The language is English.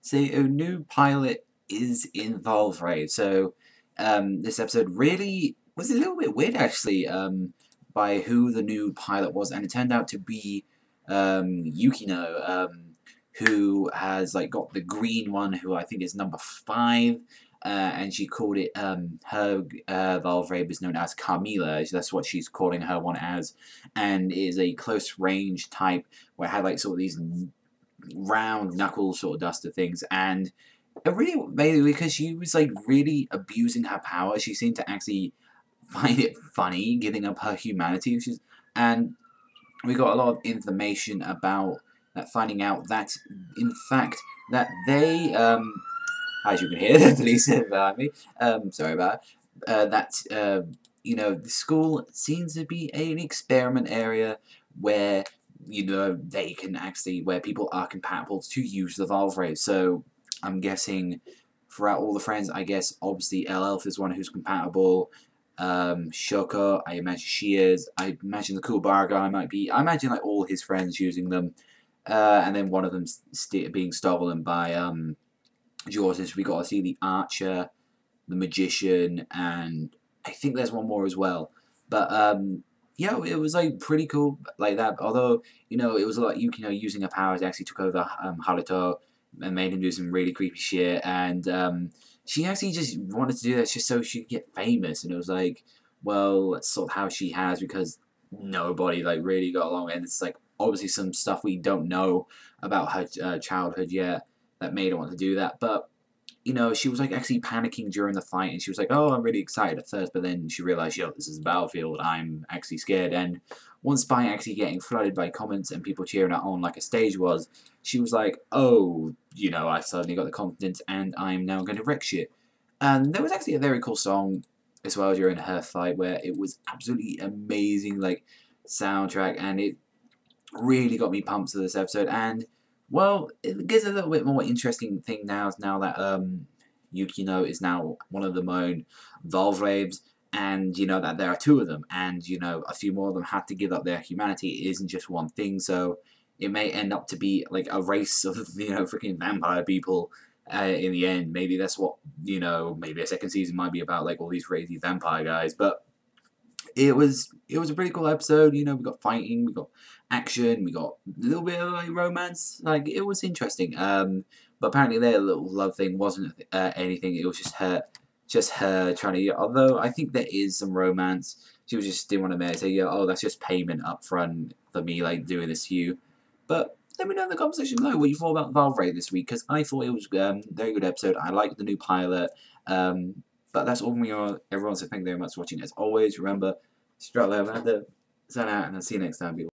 So a new pilot is in Valvrave. So this episode really was a little bit weird actually, by who the new pilot was, and it turned out to be Yukino, who has got the green one, who I think is number 5. And she called it, her Valvrave is known as Carmilla, that's what she's calling her one as, and is a close range type where it had sort of these round knuckle sort of duster things, and it really made it because she was really abusing her power. She seemed to actually find it funny, giving up her humanity, and we got a lot of information about that, finding out that in fact that they as you can hear, the police behind me. Sorry about that. The school seems to be an experiment area where they can actually, where people are compatible to use the Valvrave. So I'm guessing throughout all the friends, I guess obviously Elf is one who's compatible. Shoko, I imagine she is. I imagine the cool bar guy might be. I imagine all his friends using them. And then one of them being stolen by Georges. We got to see the archer, the magician, and I think there's one more as well. But yeah, it was pretty cool like that. Although it was a lot Yukino using her powers actually took over Haruto and made him do some really creepy shit. And she actually just wanted to do that just so she could get famous. And it was well, that's sort of how she has, because nobody really got along. And it's obviously some stuff we don't know about her childhood yet that made her want to do that. But she was actually panicking during the fight, and she was oh, I'm really excited at first, but then she realized, yo, this is a battlefield, I'm actually scared. And once by actually getting flooded by comments and people cheering her on like a stage was, she was oh, I've suddenly got the confidence and I'm now going to wreck shit. And there was actually a very cool song as well during her fight where it was absolutely amazing, soundtrack, and it really got me pumped to this episode. And well, it gets a little bit more interesting thing now that Yukino is now one of the own Valvraves, and that there are 2 of them, and a few more of them have to give up their humanity. It isn't just one thing, so it may end up to be a race of freaking vampire people in the end. Maybe that's what maybe a second season might be about, all these crazy vampire guys. But it was a pretty cool episode. We got fighting, we got action, we got a little bit of romance. It was interesting. But apparently their little love thing wasn't anything. It was just her trying to. Although I think there is some romance. She was just didn't want to say, yeah, oh, that's just payment up front for me doing this to you. But let me know in the comment section below what you thought about Valvrave this week, because I thought it was a very good episode. I liked the new pilot. But that's all from me, everyone, so thank you very much for watching. As always, remember, strut love, sign out, and I'll see you next time, people.